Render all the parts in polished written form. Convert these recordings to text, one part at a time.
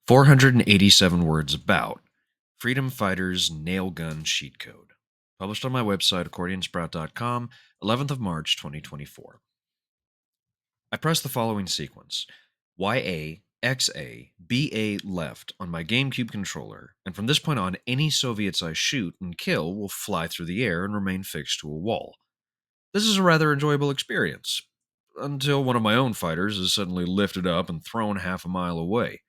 487 words about Freedom Fighters Nail Gun Cheat Code. Published on my website, accordionsprout.com, 11th of March, 2024. I press the following sequence: YA, XA, BA left on my GameCube controller, and from this point on, any Soviets I shoot and kill will fly through the air and remain fixed to a wall. This is a rather enjoyable experience, until one of my own fighters is suddenly lifted up and thrown half a mile away.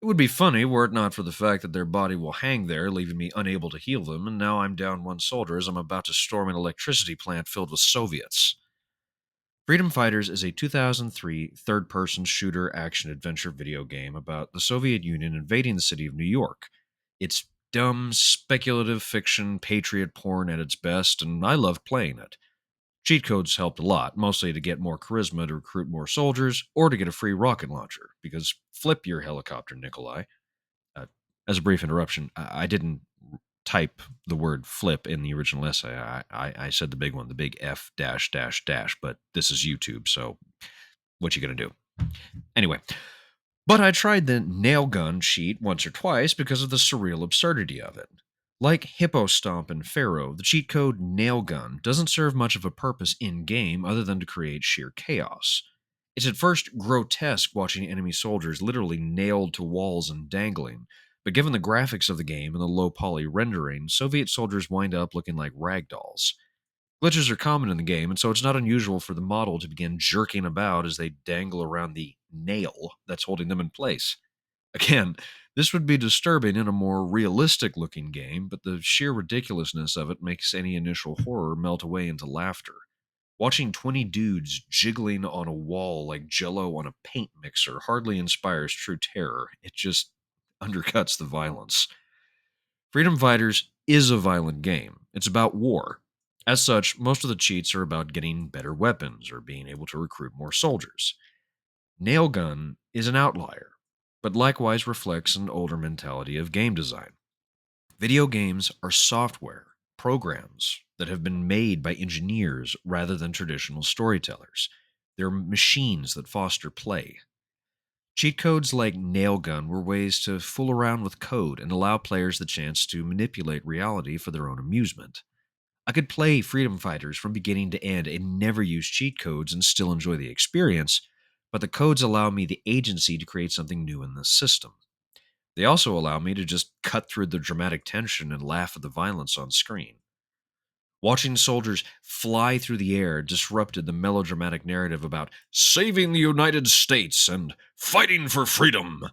It would be funny were it not for the fact that their body will hang there, leaving me unable to heal them, and now I'm down one soldier as I'm about to storm an electricity plant filled with Soviets. Freedom Fighters is a 2003 third person shooter action adventure video game about the Soviet Union invading the city of New York. It's dumb, speculative fiction, patriot porn at its best, and I love playing it. Cheat codes helped a lot, mostly to get more charisma to recruit more soldiers, or to get a free rocket launcher, because flip your helicopter, Nikolai. Uh, as a brief interruption, I didn't type the word flip in the original essay. I said the big one, the big F dash dash dash, but this is YouTube, so what you gonna do? Anyway, but I tried the nail gun cheat once or twice because of the surreal absurdity of it. Like Hippo Stomp and Pharaoh, the cheat code nail gun doesn't serve much of a purpose in game other than to create sheer chaos. It's at first grotesque watching enemy soldiers literally nailed to walls and dangling, but given the graphics of the game and the low poly rendering, Soviet soldiers wind up looking like ragdolls. Glitches are common in the game, and so it's not unusual for the model to begin jerking about as they dangle around the nail that's holding them in place. Again, this would be disturbing in a more realistic looking game, but the sheer ridiculousness of it makes any initial horror melt away into laughter. Watching 20 dudes jiggling on a wall like jello on a paint mixer hardly inspires true terror. It just undercuts the violence. Freedom Fighters is a violent game. It's about war. As such, most of the cheats are about getting better weapons or being able to recruit more soldiers. Nailgun is an outlier, but likewise reflects an older mentality of game design. Video games are software, programs that have been made by engineers rather than traditional storytellers. They're machines that foster play. Cheat codes like Nailgun were ways to fool around with code and allow players the chance to manipulate reality for their own amusement. I could play Freedom Fighters from beginning to end and never use cheat codes and still enjoy the experience, but the codes allow me the agency to create something new in the system. They also allow me to just cut through the dramatic tension and laugh at the violence on screen. Watching soldiers fly through the air disrupted the melodramatic narrative about saving the United States and fighting for freedom.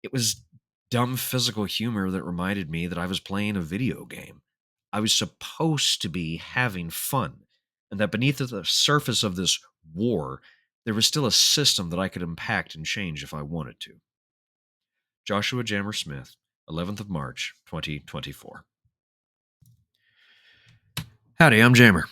It was dumb physical humor that reminded me that I was playing a video game. I was supposed to be having fun, and that beneath the surface of this war, there was still a system that I could impact and change if I wanted to. Joshua Jammer Smith, 11th of March, 2024. Howdy, I'm Jammer.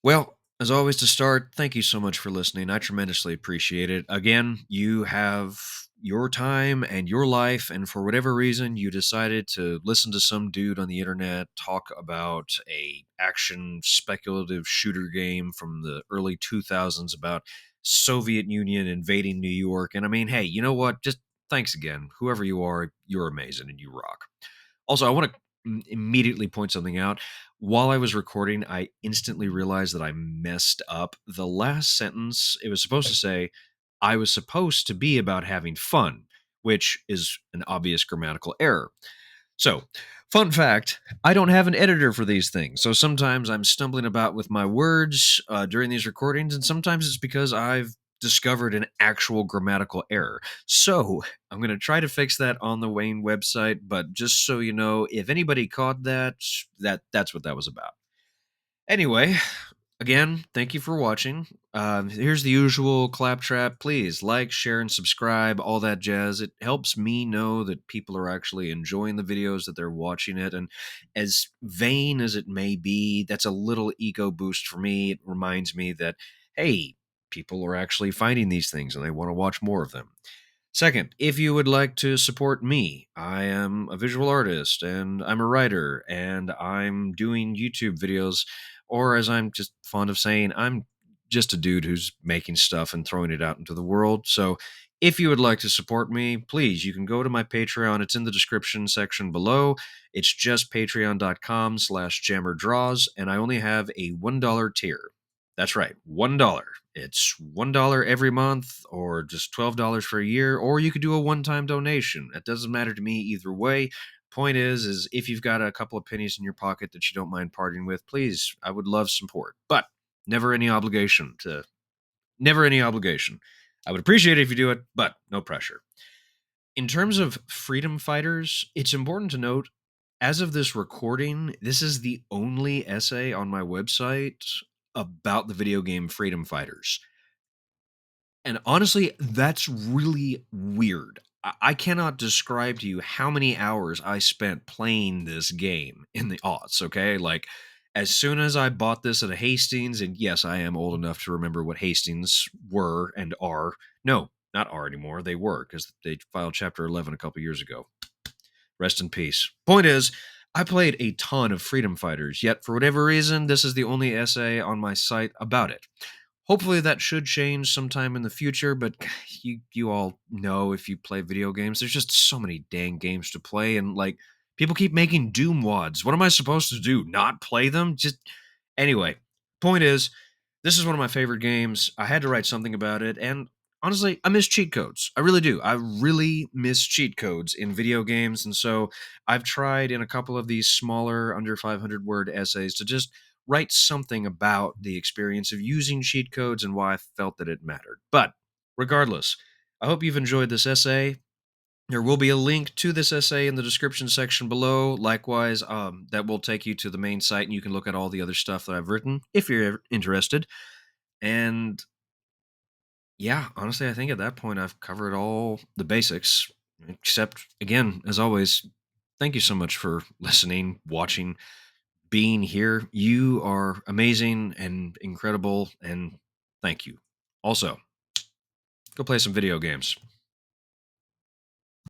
Well, as always to start, thank you so much for listening. I tremendously appreciate it. Again, you have your time and your life, and for whatever reason, you decided to listen to some dude on the internet talk about a action speculative shooter game from the early 2000s about Soviet Union invading New York. And I mean, hey, you know what? Just thanks again. Whoever you are, you're amazing and you rock. Also, I want to immediately point something out. While I was recording, I instantly realized that I messed up the last sentence. It was supposed to say, I was supposed to be about having fun, which is an obvious grammatical error. So, fun fact, I don't have an editor for these things. So sometimes I'm stumbling about with my words during these recordings, and sometimes it's because I've discovered an actual grammatical error. So, I'm going to try to fix that on the Wayne website, but just so you know, if anybody caught that's what that was about. Anyway, again, thank you for watching. Here's the usual claptrap. Please like, share, and subscribe, all that jazz. It helps me know that people are actually enjoying the videos, that they're watching it. And as vain as it may be, that's a little ego boost for me. It reminds me that, hey, people are actually finding these things and they want to watch more of them. Second, if you would like to support me, I am a visual artist and I'm a writer and I'm doing YouTube videos, or as I'm just fond of saying, I'm just a dude who's making stuff and throwing it out into the world. So If you would like to support me, please, you can go to my Patreon. It's in the description section below. It's just patreon.com/jammerdraws, and I only have a $1 tier. That's right, $1. It's $1 every month, or just $12 for a year, or you could do a one-time donation. It doesn't matter to me either way. Point is if you've got a couple of pennies in your pocket that you don't mind parting with, please, I would love support. But never any obligation to never any obligation. I would appreciate it if you do it, but no pressure. In terms of freedom fighters, it's important to note as of this recording, this is the only essay on my website about the video game Freedom Fighters. And honestly, that's really weird. I cannot describe to you how many hours I spent playing this game in the aughts, okay? Like, as soon as I bought this at a Hastings, and yes, I am old enough to remember what Hastings were and are. No, not are anymore. They were, because they filed Chapter 11 a couple years ago. Rest in peace. Point is, I played a ton of Freedom Fighters, yet for whatever reason, this is the only essay on my site about it. Hopefully that should change sometime in the future, but you all know if you play video games, there's just so many dang games to play, and like people keep making Doom wads. What am I supposed to do? Not play them? Just anyway. Point is, this is one of my favorite games. I had to write something about it, and honestly, I miss cheat codes. I really do. I really miss cheat codes in video games, and so I've tried in a couple of these smaller, under 500 word essays to just write something about the experience of using cheat codes and why I felt that it mattered. But regardless, I hope you've enjoyed this essay. There will be a link to this essay in the description section below. Likewise, that will take you to the main site and you can look at all the other stuff that I've written if you're ever interested. And yeah, honestly, I think at that point I've covered all the basics. Except, again, as always, thank you so much for listening, watching, being here. You are amazing and incredible, and thank you. Also, go play some video games.